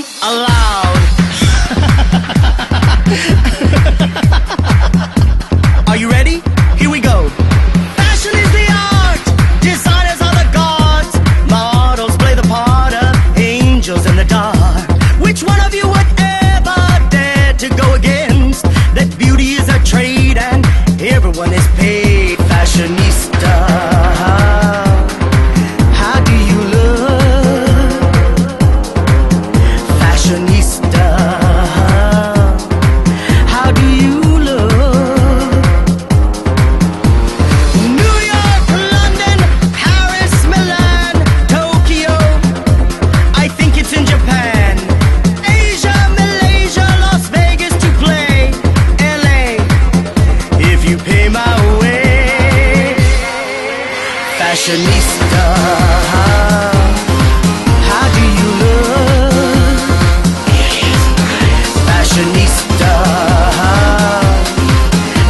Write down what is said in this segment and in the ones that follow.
me aloud. Are you ready? Here we go. Fashion is the art, designers are the gods, models play the part of angels in the dark. Which one of you would ever dare to go against that beauty is a trade and everyone is paid? Fashionista, how do you look? Fashionista, how do you look? New York, London, Paris, Milan, Tokyo, I think it's in Japan, Asia, Malaysia, Las Vegas to play, LA, if you pay my way. Fashionista, how do you look? Fashionista,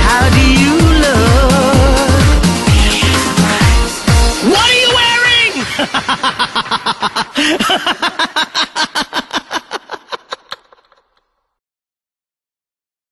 how do you look? What are you wearing?